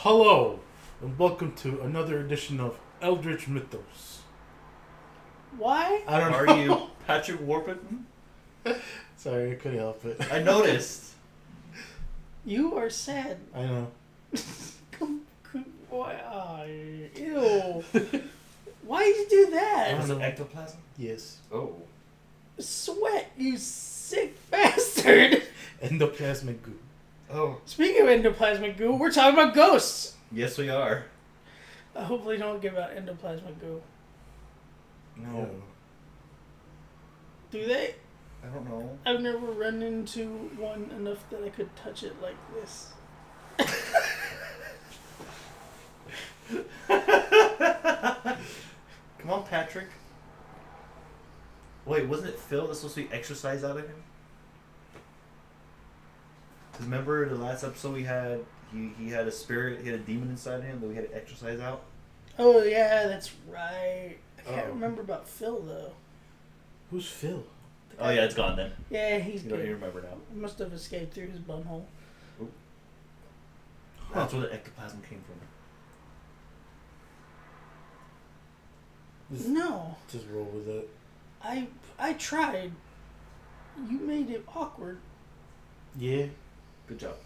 Hello, and welcome to another edition of Eldritch Mythos. Why? I don't Are know. you Patrick Warburton? Sorry, I couldn't help it. I noticed. You are sad. I know. Why? Ew. Why did you do that? Was it ectoplasm? Yes. Oh. Sweat, you sick bastard. Endoplasmic goo. Oh. Speaking of endoplasmic goo, we're talking about ghosts. Yes, we are. Hopefully don't give out endoplasmic goo. No. Do they? I don't know. I've never run into one enough that I could touch it like this. Come on, Patrick. Wait, wasn't it Phil that's supposed to be exercised out of him? Because remember the last episode we had, he had a spirit, he had a demon inside him that we had to exercise out? Oh yeah, that's right. I can't Oh. remember about Phil though. Who's Phil? Oh yeah, it's gone then. Yeah, he's You don't good. even remember now. Must have escaped through his bumhole. That's where the ectoplasm came from. No. Just roll with it. I tried. You made it awkward. Yeah. Good job.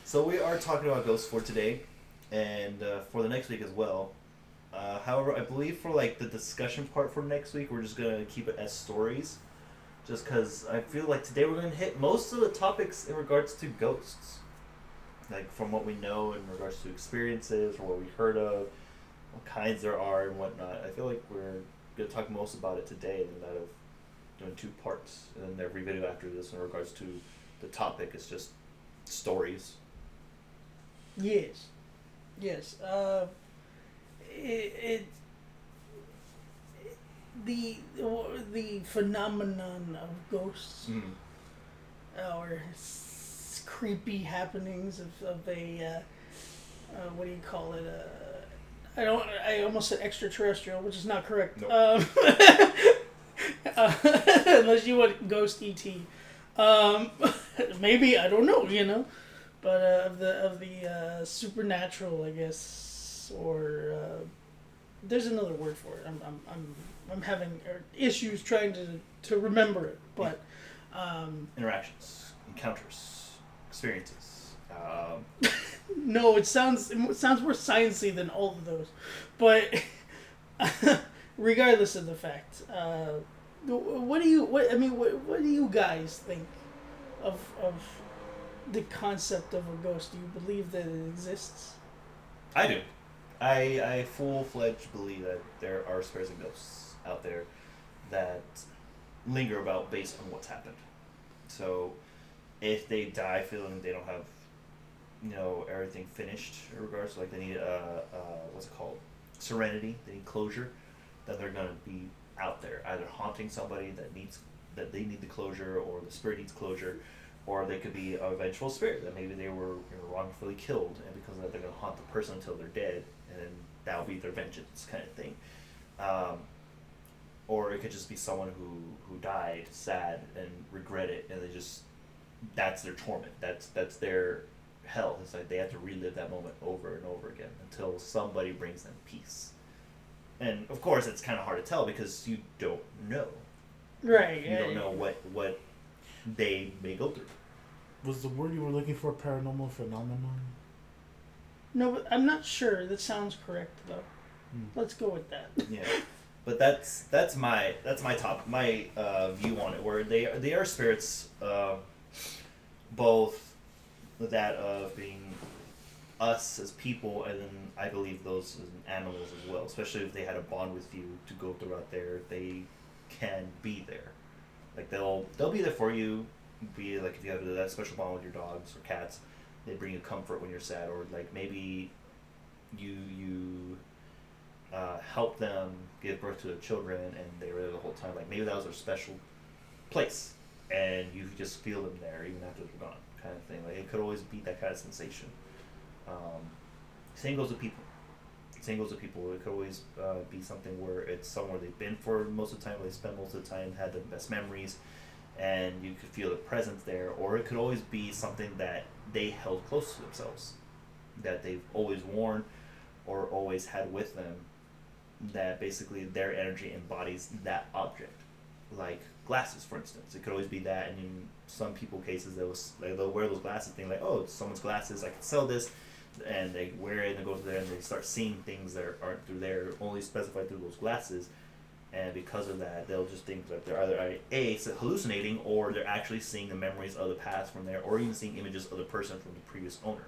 So we are talking about ghosts for today, and for the next week as well. However, I believe for like the discussion part for next week, we're just gonna keep it as stories, just because I feel like today we're gonna hit most of the topics in regards to ghosts, like from what we know in regards to experiences or what we heard of, what kinds there are and whatnot. I feel like we're gonna talk most about it today than that of doing two parts, and then every video after this in regards to the topic is just stories. Yes. Yes. The phenomenon of ghosts or creepy happenings of a what do you call it? I almost said extraterrestrial, which is not correct. Nope. Unless you want ghost ET. Maybe, I don't know, but of the supernatural, I guess, or there's another word for it. I'm having issues trying to remember it, but Interactions, encounters, experiences. no, it sounds more sciencey than all of those, but regardless of the fact, what do you guys think of the concept of a ghost? Do you believe that it exists? I do. I full-fledged believe that there are spirits and ghosts out there that linger about based on what's happened. So if they die feeling they don't have, everything finished in regards to, like, they need what's it called? Serenity. They need closure. Then they're gonna be out there either haunting somebody that they need the closure, or the spirit needs closure, or they could be a vengeful spirit that maybe they were wrongfully killed, and because of that they're gonna haunt the person until they're dead, and then that'll be their vengeance kind of thing. Or it could just be someone who died sad and regret it, and that's their torment. That's their hell. It's like they have to relive that moment over and over again until somebody brings them peace. And of course, it's kind of hard to tell because you don't know. Right. You don't know what they may go through. Was the word you were looking for paranormal phenomenon? No, but I'm not sure. That sounds correct though. Let's go with that. Yeah, but that's my view on it. Where they are spirits, both that of being us as people, and then I believe those as animals as well. Especially if they had a bond with you to go throughout there, they can be there. Like they'll be there for you. Be like if you have that special bond with your dogs or cats, they bring you comfort when you're sad, or like maybe you help them give birth to their children and they were there the whole time. Like maybe that was their special place, and you just feel them there even after they're gone, kind of thing. Like it could always be that kind of sensation. Same goes with people. It could always be something where it's somewhere they've been for most of the time, where they spend most of the time, had the best memories, and you could feel the presence there. Or it could always be something that they held close to themselves. that they've always worn or always had with them, that basically their energy embodies that object. Like glasses, for instance. It could always be that, and in some people cases, they'll wear those glasses, think like, oh, it's someone's glasses, I can sell this, and they wear it and they go through there and they start seeing things that aren't through there, only specified through those glasses, and because of that, they'll just think that they're either hallucinating, or they're actually seeing the memories of the past from there, or even seeing images of the person from the previous owner.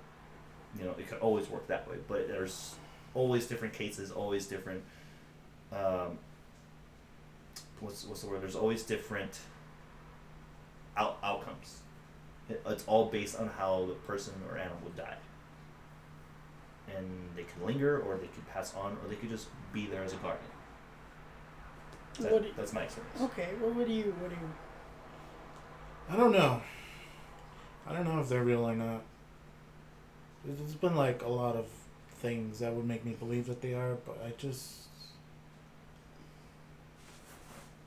It could always work that way, but there's always different cases, always different. What's the word? There's always different outcomes. It's all based on how the person or animal died, and they can linger, or they could pass on, or they could just be there as a guardian. That's my experience. Okay, well, what do you? I don't know. I don't know if they're real or not. There's been like a lot of things that would make me believe that they are, but I just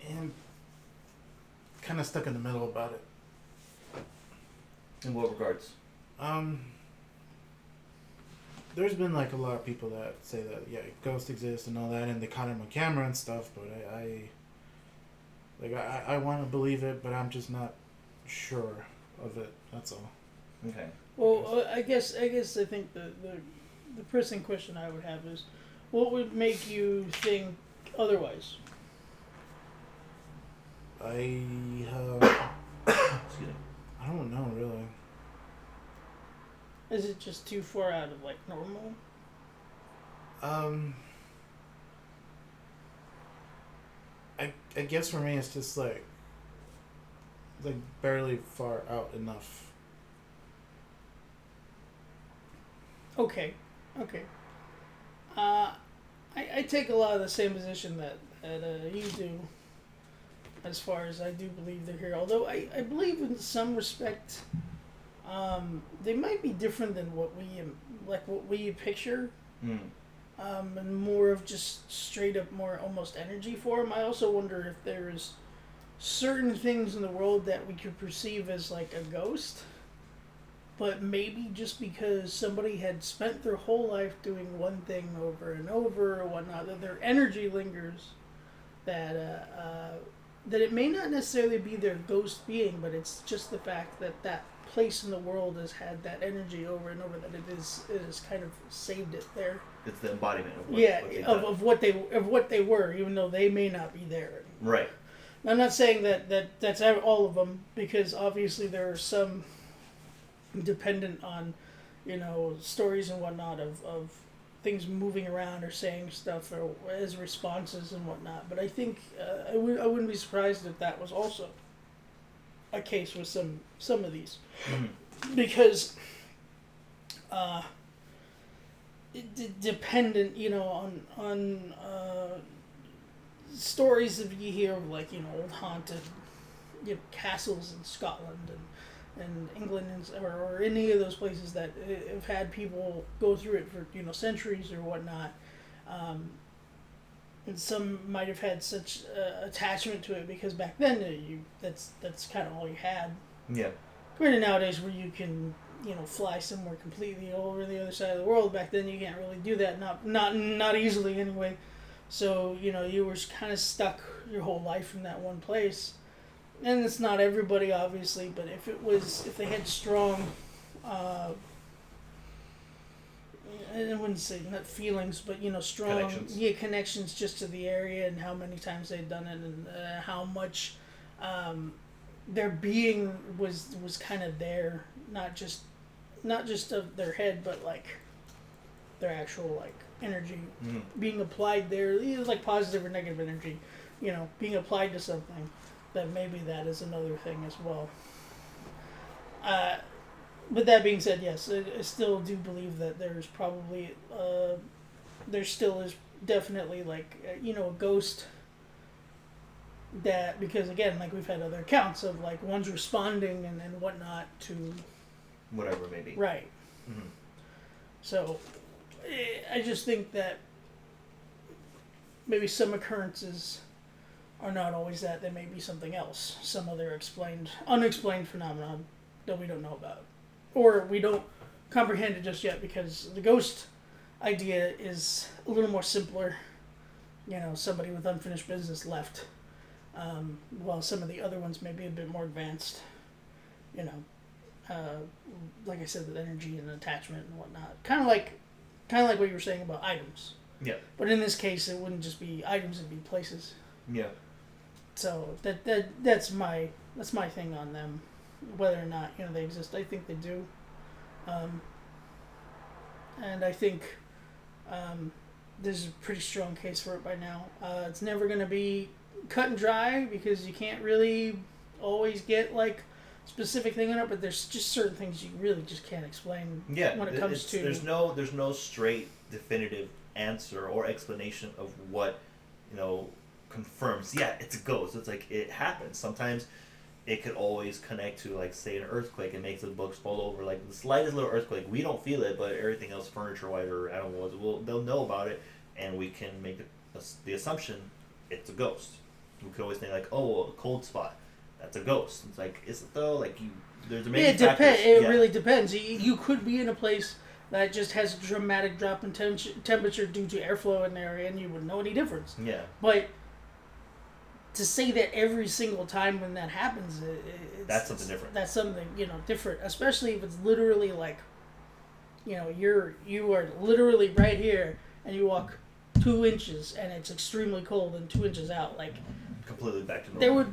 am kind of stuck in the middle about it. In what regards? There's been like a lot of people that say that ghosts exist and all that, and they caught him on camera and stuff. But I want to believe it, but I'm just not sure of it. That's all. Okay. Well, I guess I think the pressing question I would have is, what would make you think otherwise? Excuse me. I don't know really. Is it just too far out of like normal? I guess for me it's just like barely far out enough. Okay. I take a lot of the same position that you do, as far as I do believe they're here. Although I believe in some respect, they might be different than what we picture. And more of just straight up more almost energy form. I also wonder if there's certain things in the world that we could perceive as like a ghost, but maybe just because somebody had spent their whole life doing one thing over and over or whatnot, that their energy lingers, that it may not necessarily be their ghost being, but it's just the fact that that place in the world has had that energy over and over, that it is kind of saved it there. It's the embodiment of what they were, even though they may not be there. Right. I'm not saying that's all of them, because obviously there are some dependent on, stories and whatnot of things moving around or saying stuff or as responses and whatnot. But I think I wouldn't be surprised if that was also a case with some of these, because dependent, on stories that you hear of, like, old haunted, castles in Scotland and England or any of those places that have had people go through it for centuries or whatnot, and some might have had such attachment to it because back then that's kind of all you had. Yeah. Compared to nowadays, where you can fly somewhere completely over the other side of the world, back then you can't really do that. Not easily anyway. So you were kind of stuck your whole life in that one place. And it's not everybody, obviously, but if they had strong, I wouldn't say not feelings, but strong connections just to the area and how many times they'd done it, and how much their being was kind of there, not just of their head, but like their actual like energy being applied there, either like positive or negative energy, being applied to something. That maybe that is another thing as well. But that being said, yes, I still do believe that there's probably there still is definitely like a ghost. That, because again, like, we've had other accounts of like ones responding and whatnot to whatever it may be. Right. Mm-hmm. So I just think that maybe some occurrences are not always that. They may be something else, some other unexplained phenomenon that we don't know about, or we don't comprehend it just yet, because the ghost idea is a little more simpler. Somebody with unfinished business left, while some of the other ones may be a bit more advanced. Like I said, with energy and attachment and whatnot, kind of like what you were saying about items. Yeah. But in this case, it wouldn't just be items; it'd be places. Yeah. So that's my thing on them, whether or not they exist. I think they do, and I think there's a pretty strong case for it by now. It's never going to be cut and dry, because you can't really always get like specific thing in it, but there's just certain things you really just can't explain. Yeah, when it comes to there's no straight definitive answer or explanation of what confirms. Yeah, it's a ghost. It's like it happens. Sometimes it could always connect to, like, say, an earthquake and makes the books fall over. Like the slightest little earthquake, we don't feel it, but everything else, furniture-wise or animals, they'll know about it, and we can make the assumption it's a ghost. We could always think like, oh, a cold spot, that's a ghost. It's like, is it though? Like there's many factors. It really depends. You could be in a place that just has a dramatic drop in temperature due to airflow in the area, and you wouldn't know any difference. Yeah. But to say that every single time when that happens, that's something different. That's something different, especially if it's literally like, you are literally right here, and you walk 2 inches, and it's extremely cold, and 2 inches out, like. Completely back to normal. There would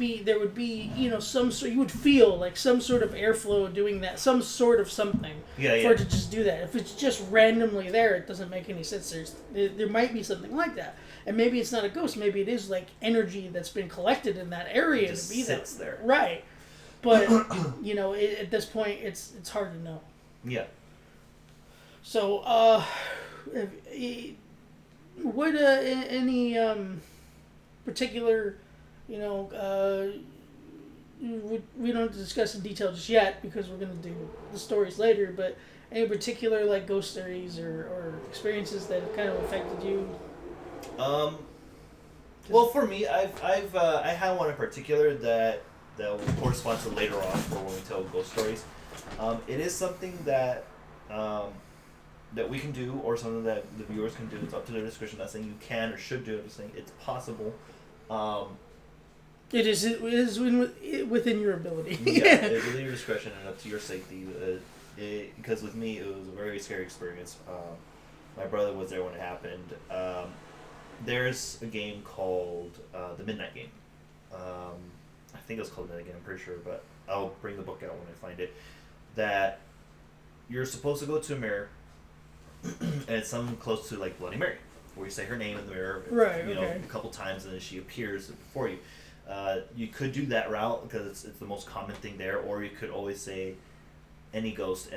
be some sort, you would feel like some sort of airflow doing that, some sort of something for it to just do that. If it's just randomly there, it doesn't make any sense. There might be something like that, and maybe it's not a ghost. Maybe it is like energy that's been collected in that area just to be sits there. Right, but at this point, it's hard to know. Yeah. So, what any particular. We don't discuss in detail just yet, because we're going to do the stories later, but any particular like ghost stories or experiences that have kind of affected you? Well, for me, I had one in particular that will correspond to later on for when we tell ghost stories. It is something that that we can do, or something that the viewers can do. It's up to their discretion. I'm not saying you can or should do it. I'm just saying it's possible. It is within your ability. Yeah, it's within your discretion and up to your safety. Because with me, it was a very scary experience. My brother was there when it happened. There's a game called the Midnight Game. I think it was called Midnight Game, I'm pretty sure, but I'll bring the book out when I find it. That you're supposed to go to a mirror, and it's something close to like Bloody Mary, where you say her name in the mirror, right? A couple times, and then she appears before you. You could do that route because it's the most common thing there, or you could always say any ghost,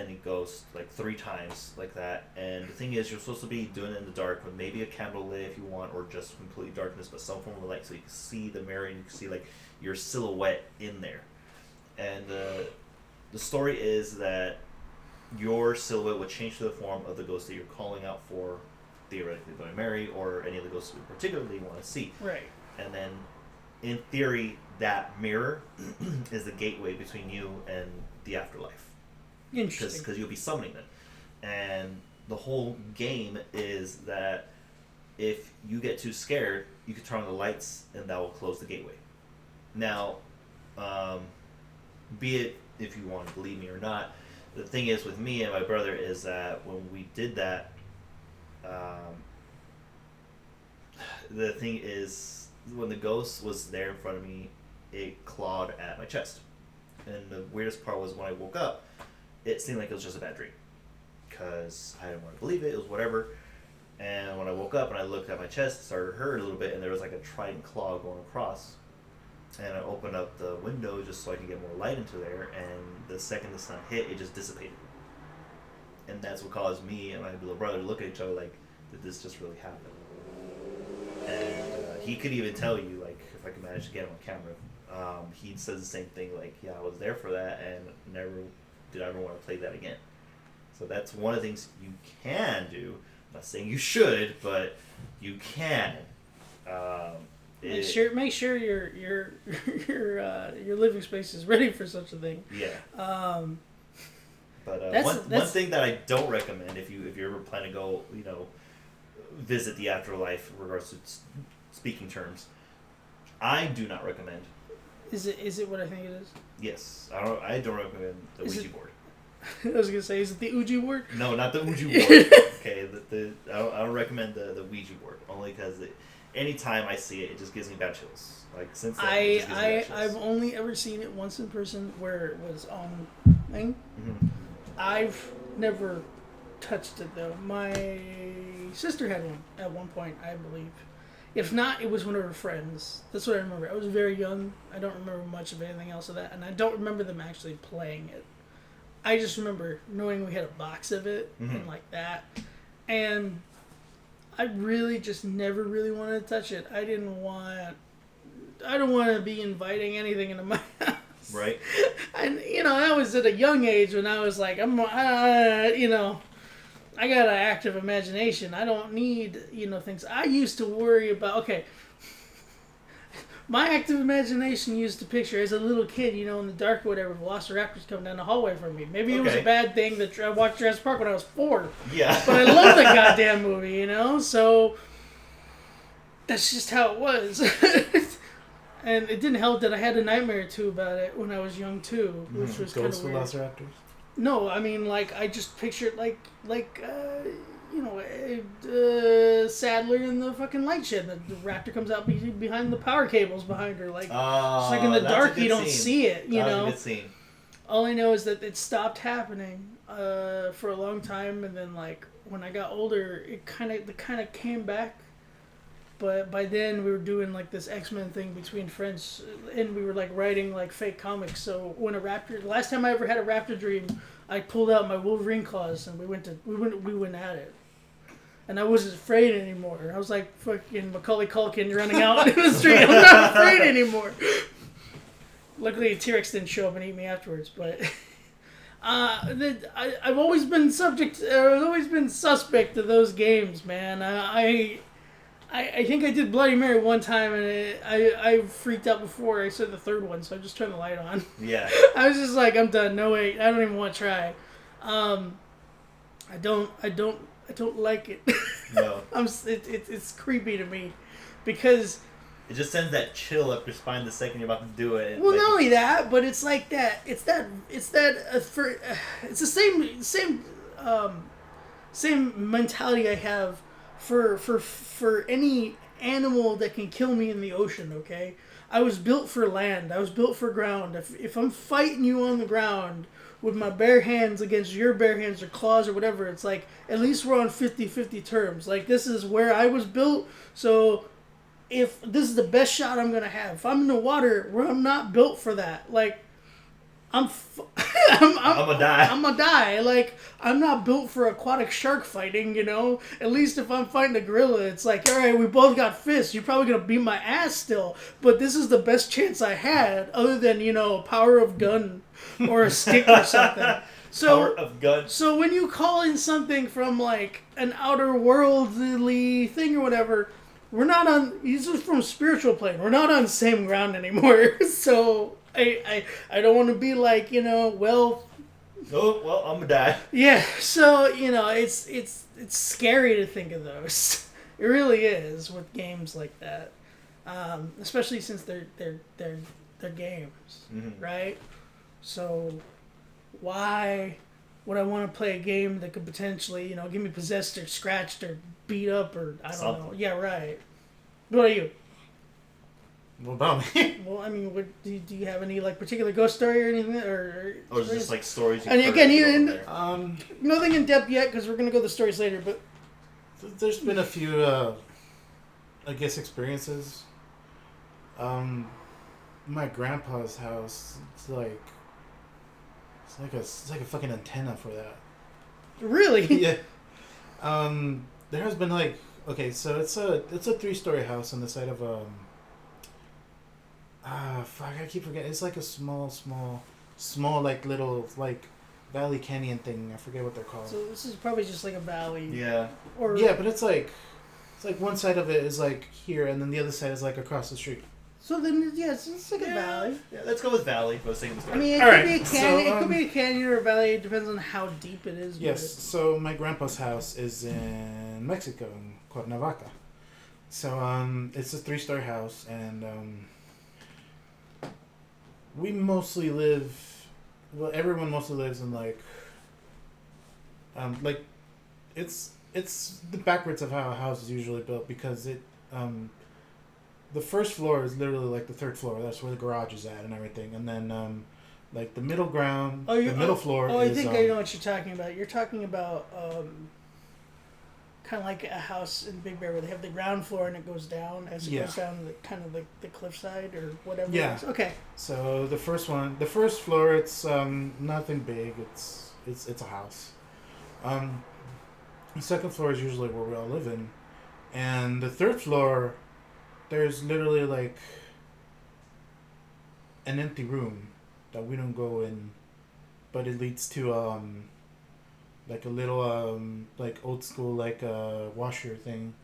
like 3 times like that. And the thing is, you're supposed to be doing it in the dark with maybe a candle lit if you want, or just complete darkness, but some form of light so you can see the mirror and you can see like your silhouette in there. And the story is that your silhouette would change to the form of the ghost that you're calling out for, theoretically Bloody Mary, or any of the ghosts you particularly want to see. Right. And then, in theory, that mirror is the gateway between you and the afterlife. Interesting. Because you'll be summoning them. And the whole game is that if you get too scared, you can turn on the lights and that will close the gateway. Now, be it if you want to believe me or not, the thing is with me and my brother is that when we did that, the thing is, when the ghost was there in front of me, it clawed at my chest. And the weirdest part was when I woke up, it seemed like it was just a bad dream. Because I didn't want to believe it, it was whatever. And when I woke up and I looked at my chest, it started to hurt a little bit, and there was like a trident claw going across. And I opened up the window just so I could get more light into there, and the second the sun hit, it just dissipated. And that's what caused me and my little brother to look at each other like, did this just really happen? And he could even tell you, like, if I could manage to get him on camera, he says the same thing, like, yeah, I was there for that, and never did I ever want to play that again. So that's one of the things you can do. I'm not saying you should, but you can. Make sure your living space is ready for such a thing. Yeah. But one thing that I don't recommend if you ever plan to go, visit the afterlife in regards to speaking terms, I do not recommend. Is it what I think it is? Yes, I don't recommend the Ouija board. I was gonna say, is it the Ouija board? No, not the Ouija board. Okay, I don't recommend the Ouija board only because anytime I see it, it just gives me bad chills. Like since then, it just gives me bad chills. I've only ever seen it once in person where it was on thing. Mm-hmm. I've never touched it though. My sister had one at one point, I believe. If not, it was one of her friends. That's what I remember. I was very young. I don't remember much of anything else of that, and I don't remember them actually playing it. I just remember knowing we had a box of it and like that, and I really just never really wanted to touch it. I don't want to be inviting anything into my house. Right. And I was at a young age when I was like, I got an active imagination. I don't need, things. I used to worry about, okay, my active imagination used to picture as a little kid, in the dark or whatever, velociraptors coming down the hallway from me. Maybe it was a bad thing that I watched Jurassic Park when I was 4. Yeah. But I love that goddamn movie, so that's just how it was. And it didn't help that I had a nightmare or two about it when I was young too, which was kind of weird. Ghost velociraptors? No, I mean I just pictured Sadler in the fucking light shed. The raptor comes out behind the power cables behind her, just like in the dark you don't see it. That was a good scene. All I know is that it stopped happening for a long time, and then when I got older, it kind of came back. But by then we were doing this X-Men thing between friends, and we were writing fake comics. So when the last time I ever had a raptor dream, I pulled out my Wolverine claws and we went at it. And I wasn't afraid anymore. I was like fucking Macaulay Culkin running out in the street. I'm not afraid anymore. Luckily, T-Rex didn't show up and eat me afterwards. But I've always been suspect of those games, man. I think I did Bloody Mary one time, and I freaked out before I said the third one, so I just turned the light on. Yeah. I was just like, I'm done. No wait, I don't even want to try. I don't like it. No. It's creepy to me, because it just sends that chill up your spine the second you're about to do it. Well, not only that, but it's like that. It's the same mentality I have for any animal that can kill me in the ocean, okay? I was built for land. I was built for ground. If I'm fighting you on the ground with my bare hands against your bare hands or claws or whatever, it's at least we're on 50-50 terms. This is where I was built, so if this is the best shot I'm going to have. If I'm in the water where I'm not built for that, I'm gonna die. I'm gonna die. I'm not built for aquatic shark fighting, At least if I'm fighting a gorilla, it's all right, we both got fists. You're probably gonna beat my ass still, but this is the best chance I had, other than power of gun or a stick or something. Power of gun. So when you call in something from an outer worldly thing or whatever, we're not on. This is from spiritual plane. We're not on the same ground anymore. So. I don't want to be well. Oh well, I'm gonna die. Yeah, so it's scary to think of those. It really is with games like that, especially since they're games, right? So why would I want to play a game that could potentially get me possessed or scratched or beat up or I don't know? Yeah, right. What about you? What about me? Well, I mean, do you have any particular ghost story or anything, or is it just stories? And again, nothing in depth yet because we're gonna go to the stories later. But there's been a few, I guess, experiences. My grandpa's house. It's like a fucking antenna for that. Really? Yeah. There has been okay, so it's a 3-story house on the side of fuck, I keep forgetting. It's a small little valley canyon thing. I forget what they're called. So this is probably just a valley. Yeah. Or yeah, but it's one side of it is here, and then the other side is across the street. So then, yes, it's like a valley. Yeah, let's go with valley for the sake of the I story. mean, it All could right, be a canyon. so, It could be a canyon or a valley. It depends on how deep it is. Yes, so my grandpa's house is in Mexico, in Cuernavaca. So it's a 3-story house, and we mostly live. Well, everyone mostly lives in like it's the backwards of how a house is usually built because the first floor is literally like the third floor. That's where the garage is at and everything, and then like the middle ground, the middle floor. Oh, I is, think I know what you're talking about. You're talking about kind of like a house in Big Bear where they have the ground floor and it goes down as it goes down the kind of the cliffside or whatever. Yeah. It is. Okay. So the first floor, it's nothing big. It's a house. The second floor is usually where we all live in, and the third floor, there's literally like an empty room that we don't go in, but it leads to like a little like old school like washer thing,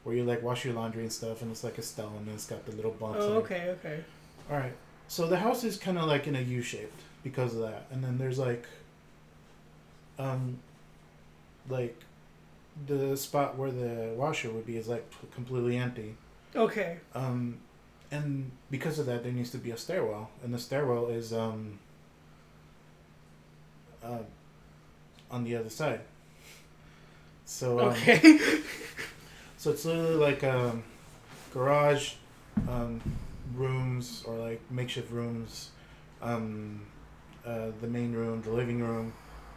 where you like wash your laundry and stuff, and it's like a stone and it's got the little bumps. Oh, in it. okay. All right. So the house is kind of like in a U shaped because of that, and then there's like the spot where the washer would be is like completely empty. Okay. And because of that, there needs to be a stairwell, and the stairwell is on the other side. So Okay. so it's literally like garage, rooms or like makeshift rooms, the main room, the living room,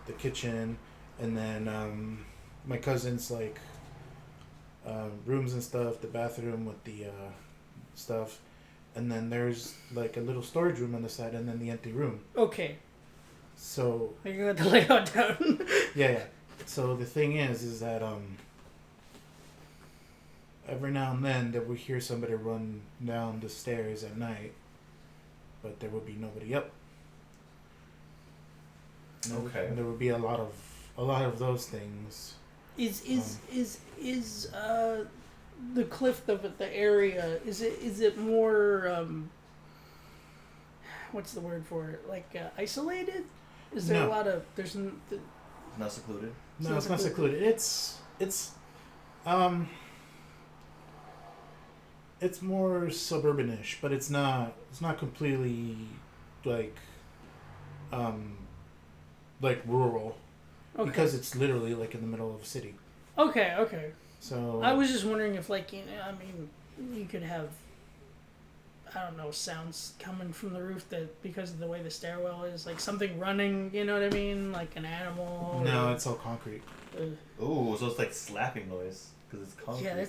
the kitchen, and then my cousin's like rooms and stuff, the bathroom with the stuff, and then there's like a little storage room on the side, and then the empty room. Okay. So You got the layout down. yeah. So the thing is that every now and then that we hear somebody run down the stairs at night, but there would be nobody up. Okay. And there would be a lot of those things. Is the cliff of the area is it more what's the word for it, like isolated? Is there No. a lot of Not secluded. No, it's not secluded. It's more suburbanish, but it's not completely like rural, okay. because it's literally like in the middle of a city. Okay. So I was just wondering if, like, I mean, you could have, I don't know, sounds coming from the roof that because of the way the stairwell is, like something running. You know what I mean? Like an animal. No, it's all concrete. Oh, so it's like slapping noise because it's concrete. Yeah, that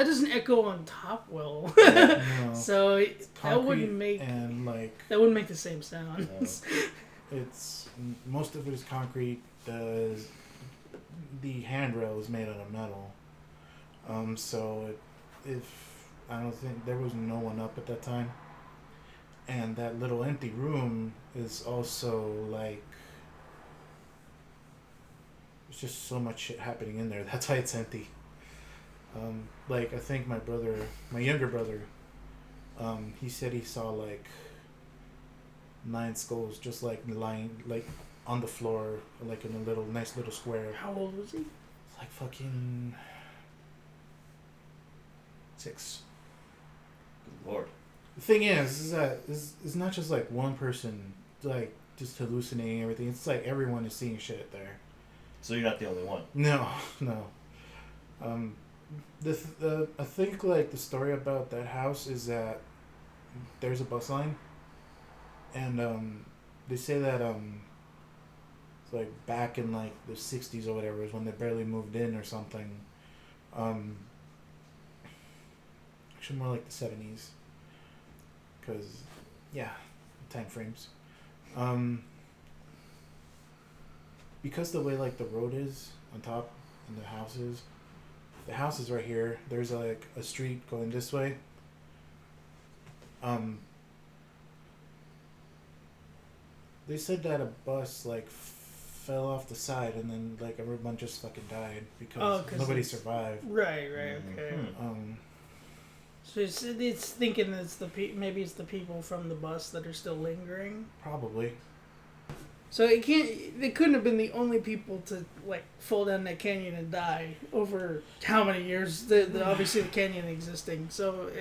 doesn't echo on top well. No, So it's that wouldn't concrete make and like the same sound. it's most of it is concrete. The handrail is made out of metal. So if I don't think there was no one up at that time, and that little empty room is also like there's just so much shit happening in there. That's why it's empty. Like I think my younger brother, he said he saw like 9 skulls just like lying like on the floor, like in a nice little square. How old was he? Like fucking 6. Good Lord. The thing is that it's not just like one person like just hallucinating everything. It's like everyone is seeing shit there. So you're not the only one. No. I think like the story about that house is that there's a bus line, and they say that it's like back in like the 60s or whatever is when they barely moved in or something. Actually more like the 70s, because yeah, time frames. Because the way like the road is on top and the house is right here. There's like a street going this way. They said that a bus like fell off the side and then like everyone just fucking died because nobody survived. Right. Okay. Mm-hmm. So it's thinking it's maybe it's the people from the bus that are still lingering. Probably. So it couldn't have been the only people to like fall down that canyon and die over how many years obviously the canyon existing. So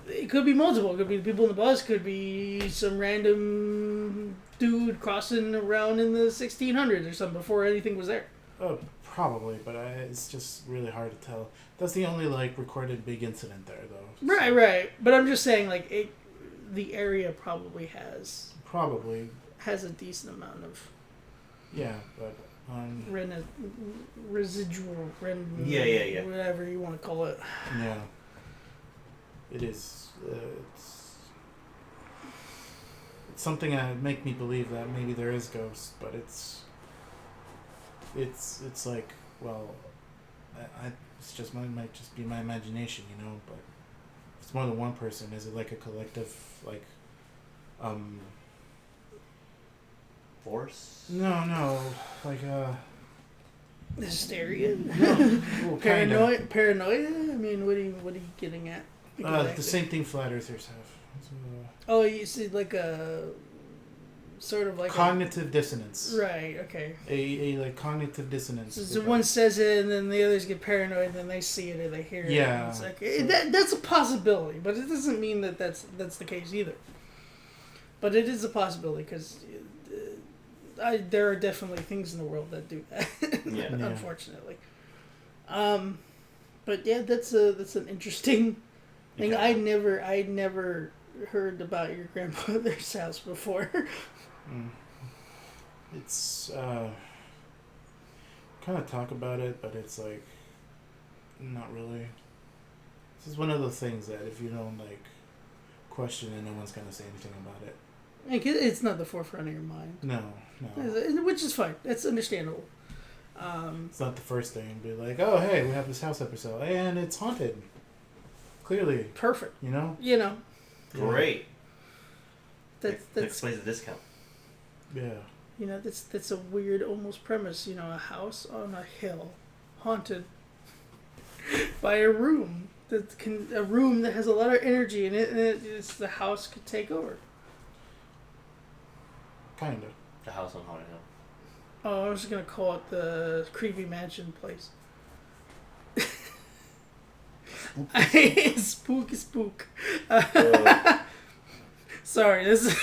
it could be multiple. It could be the people in the bus. Could be some random dude crossing around in the 1600s or something before anything was there. Oh, probably, but it's just really hard to tell. That's the only like recorded big incident there, though. So. Right. But I'm just saying, like the area probably has a decent amount of. Yeah, but residual yeah. whatever you want to call it. Yeah. It is. It's something that make me believe that maybe there is ghosts, but it's like, well, it's just might just be my imagination, you know. But if it's more than one person, is it like a collective, like, force? No, like hysteria. No, well, Paranoia. I mean, what are you getting at? Exactly. The same thing flat earthers have. Oh, you see, like a sort of like cognitive dissonance. Right. Okay. A like cognitive dissonance. So one says it, and then the others get paranoid, and then they see it or they hear it. Yeah. It's like that's a possibility, but it doesn't mean that that's the case either. But it is a possibility because there are definitely things in the world that do that. Yeah. Unfortunately. But yeah, that's an interesting thing. Yeah. I never heard about your grandmother's house before. It's kind of talk about it, but it's like not really. This is one of those things that if you don't like question it, no one's gonna say anything about it. Like, it's not the forefront of your mind. No. Which is fine. That's understandable. It's not the first thing. Be like, oh hey, we have this house up for sale, and it's haunted. Clearly. Perfect. You know. Great. That explains the discount. Yeah. You know, that's a weird almost premise. You know, a house on a hill, haunted by a room that has a lot of energy in it, and it's the house could take over. Kind of. The house on Haunted Hill. Oh, I was gonna call it the creepy mansion place. Spook. Sorry, this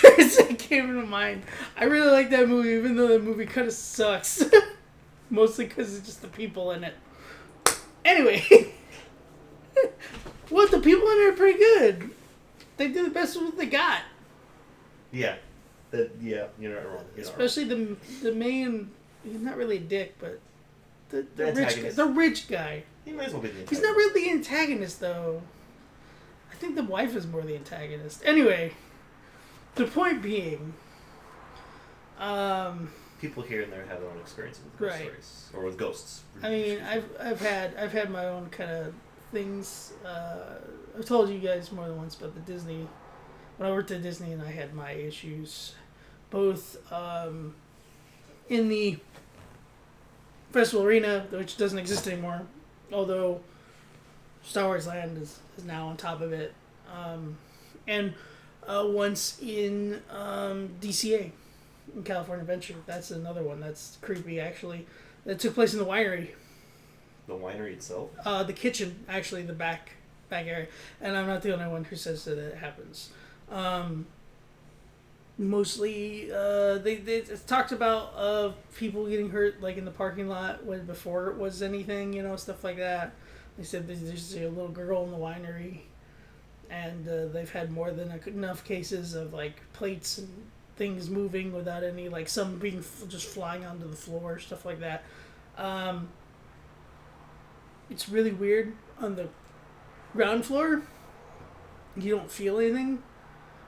came to mind. I really like that movie, even though that movie kind of sucks. Mostly because it's just the people in it. Anyway. What, the people in it are pretty good. They do the best with what they got. Yeah. You're not wrong. Especially the main, he's not really a dick, but the rich guy. He might as well be the antagonist. He's not really the antagonist, though. I think the wife is more the antagonist. Anyway, the point being, people here and there have their own experiences with ghost stories or with ghosts. I mean, I've had my own kind of things. I've told you guys more than once about the Disney. When I worked at Disney, and I had my issues, both in the festival arena, which doesn't exist anymore, although Star Wars Land is now on top of it, and once in DCA, in California Adventure. That's another one that's creepy, actually. That took place in the winery. The winery itself? The kitchen, actually, the back area. And I'm not the only one who says that it happens. Mostly, they talked about people getting hurt, like in the parking lot before it was anything, stuff like that. They said there's a little girl in the winery, and they've had more than enough cases of like plates and things moving without any, like some being just flying onto the floor, stuff like that. It's really weird. On the ground floor, you don't feel anything,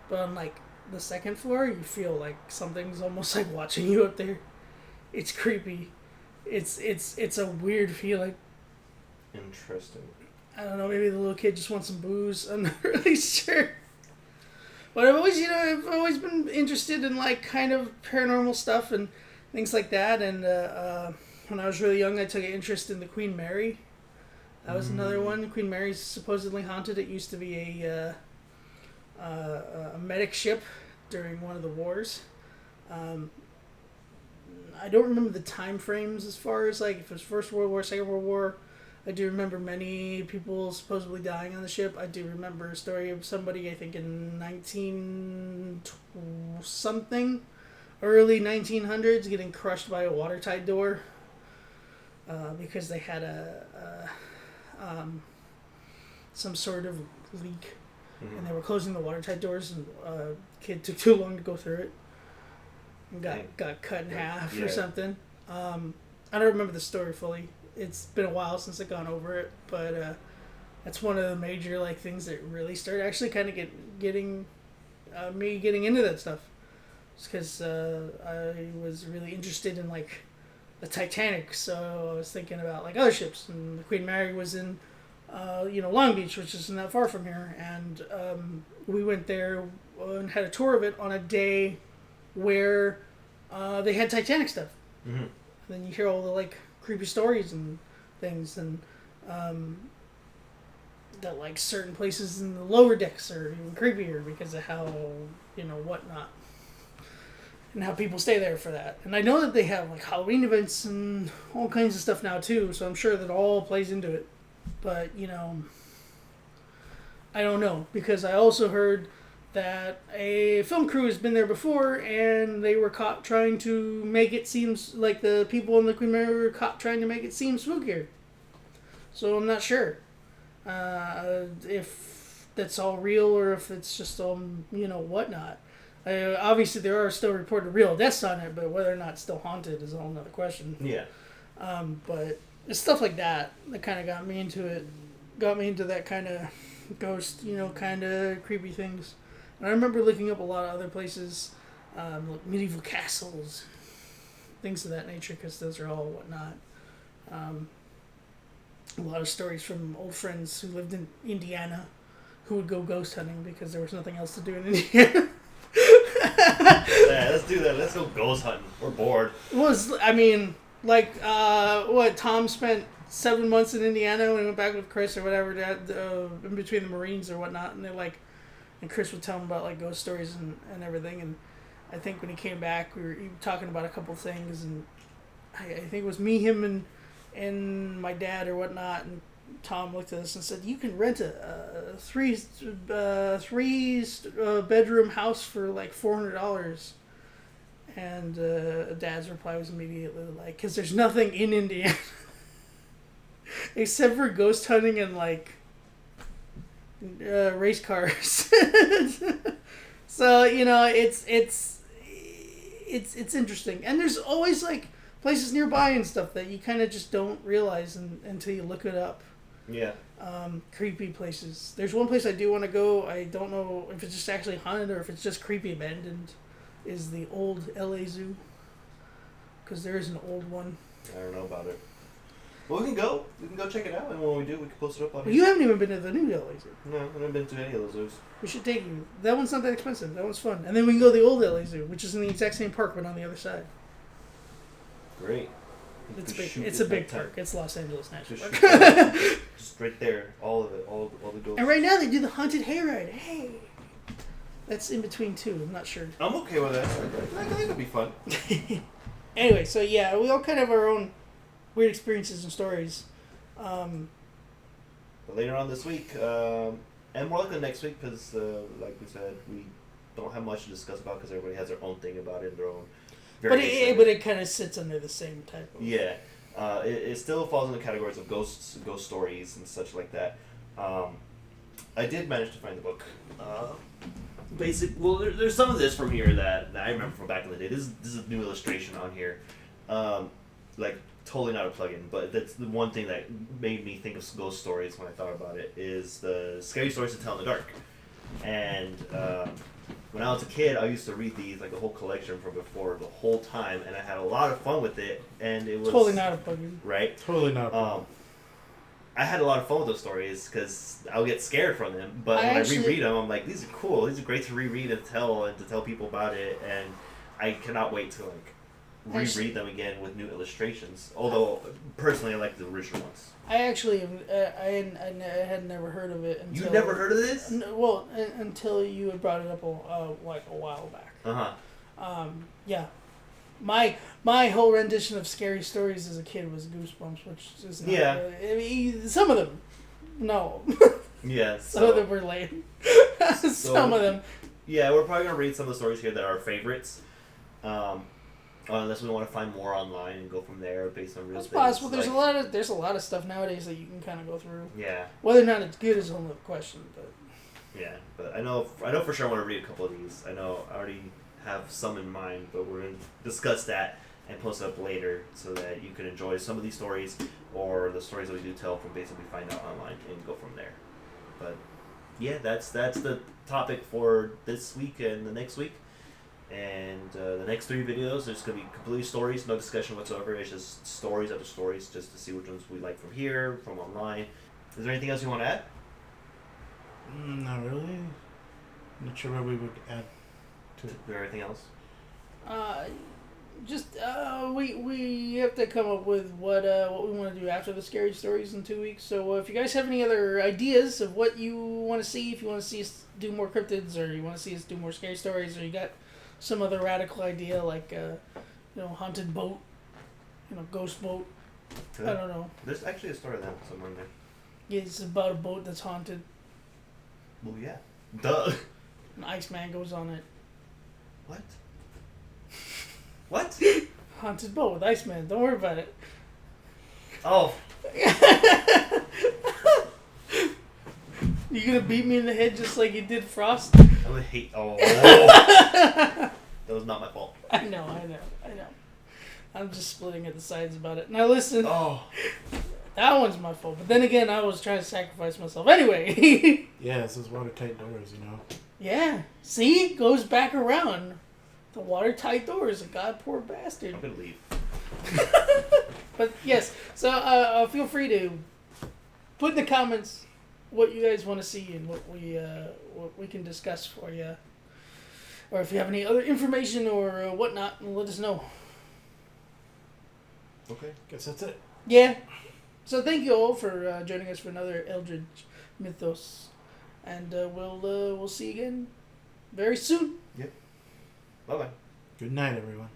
but on like the second floor, you feel like something's almost like watching you up there. It's creepy. It's a weird feeling. Interesting. I don't know, maybe the little kid just wants some booze. I'm not really sure. But I've always been interested in like kind of paranormal stuff and things like that. And when I was really young, I took an interest in the Queen Mary. That was another one. Queen Mary's supposedly haunted. It used to be a medic ship during one of the wars. I don't remember the time frames as far as like if it was First World War, Second World War. I do remember many people supposedly dying on the ship. I do remember a story of somebody, I think in 19-something, early 1900s, getting crushed by a watertight door because they had some sort of leak, and they were closing the watertight doors, and a kid took too long to go through it and got cut in half or something. I don't remember the story fully. It's been a while since I've gone over it, but that's one of the major like things that really started actually kind of getting me getting into that stuff. It's because I was really interested in like the Titanic, so I was thinking about like other ships, and the Queen Mary was in Long Beach, which isn't that far from here, and we went there and had a tour of it on a day where they had Titanic stuff. Mm-hmm. And then you hear all the like creepy stories and things, and that like certain places in the lower decks are even creepier because of how whatnot, and how people stay there for that. And I know that they have like Halloween events and all kinds of stuff now too, so I'm sure that all plays into it. But I don't know, because I also heard that a film crew has been there before, and they were caught trying to make it seem like the people in the Queen Mary were caught trying to make it seem spookier. So I'm not sure if that's all real or if it's just whatnot. Obviously, there are still reported real deaths on it, but whether or not it's still haunted is a whole nother question. Yeah. But it's stuff like that kind of got me into it. Got me into that kind of ghost, kind of creepy things. And I remember looking up a lot of other places, like medieval castles, things of that nature, because those are all whatnot. A lot of stories from old friends who lived in Indiana who would go ghost hunting because there was nothing else to do in Indiana. Yeah, let's do that. Let's go ghost hunting. We're bored. Tom spent 7 months in Indiana when he went back with Chris or whatever, in between the Marines or whatnot, and and Chris would tell him about like ghost stories and everything. And I think when he came back, we were talking about a couple of things, and I think it was me, him, and my dad or whatnot. And Tom looked at us and said, "You can rent a three bedroom house for like $400." And Dad's reply was immediately like, "Because there's nothing in Indiana except for ghost hunting and like race cars." So it's interesting, and there's always like places nearby and stuff that you kind of just don't realize until you look it up. Yeah. Creepy places. There's one place I do want to go. I don't know if it's just actually haunted or if it's just creepy abandoned. Is the old LA Zoo, because there is an old one. I don't know about it. Well, we can go check it out, and when we do, we can post it up on here. You haven't even been to the new LA Zoo. No, I haven't been to any of those zoos. We should take you. That one's not that expensive. That one's fun. And then we can go to the old LA Zoo, which is in the exact same park, but on the other side. Great. It's big. It's a big park. It's Los Angeles National Park. Just right there, all of it, all the ghosts. And right now they do the haunted hayride. Hey. That's in between two. I'm not sure. I'm okay with that. I think it'll be fun. Anyway, so yeah, we all kind of have our own weird experiences and stories. But later on this week, and more likely next week, because like we said, we don't have much to discuss about because everybody has their own thing about it, their own. But it kind of sits under the same type of. Yeah, it still falls in the categories of ghost stories and such like that. I did manage to find the book. There's some of this from here that I remember from back in the day. This is a new illustration on here, like totally not a plug-in, but that's the one thing that made me think of ghost stories when I thought about it is the scary stories to tell in the dark. And when I was a kid, I used to read these, like the whole collection from before the whole time, and I had a lot of fun with it. And it was totally not a plug-in, right? Totally not a plug-in. I had a lot of fun with those stories because I would get scared from them. But when I reread them, I'm like, these are cool. These are great to reread and to tell people about it. And I cannot wait to reread them again with new illustrations. Although personally, I like the original ones. I actually I had never heard of it until. You never heard of this? Until you had brought it up like a while back. Yeah. My whole rendition of scary stories as a kid was Goosebumps, which is not really, I mean, some of them, no. Yeah. Some of them were lame. Some of them. Yeah, we're probably gonna read some of the stories here that are our favorites. Unless we want to find more online and go from there based on real It's things. possible. There's a lot of stuff nowadays that you can kind of go through. Yeah. Whether or not it's good is another question, but. Yeah, but I know for sure I want to read a couple of these. I know I already have some in mind, but we're gonna discuss that and post it up later so that you can enjoy some of these stories or the stories that we do tell from basically find out online and go from there. But yeah, that's the topic for this week and the next week. And the next 3 videos, there's going to be completely stories, no discussion whatsoever. It's just stories after stories, just to see which ones we like from here, from online. Is there anything else you want to add? Not really. Not sure what we would add to it. Is there anything else? We have to come up with what we want to do after the scary stories in 2 weeks. So if you guys have any other ideas of what you want to see, if you want to see us do more cryptids, or you want to see us do more scary stories, or you got some other radical idea like haunted boat, ghost boat. I don't know. There's actually a story of that somewhere in there. Yeah, it's about a boat that's haunted. Well, yeah. Duh. An Iceman goes on it. What? What? Haunted boat with Iceman. Don't worry about it. Oh. You gonna beat me in the head just like you did Frost? I would hate. Oh. That was not my fault. I know. I'm just splitting at the sides about it. Now listen. Oh. That one's my fault. But then again, I was trying to sacrifice myself. Anyway. Yeah, it's those watertight doors, Yeah. See? Goes back around. The watertight doors. A god poor bastard. I'm gonna leave. But yes. So feel free to put in the comments what you guys want to see and what we can discuss for you. Or if you have any other information or whatnot, let us know. Okay, guess that's it. Yeah. So thank you all for joining us for another Eldritch Mythos, and we'll see you again very soon. Yep. Bye bye. Good night, everyone.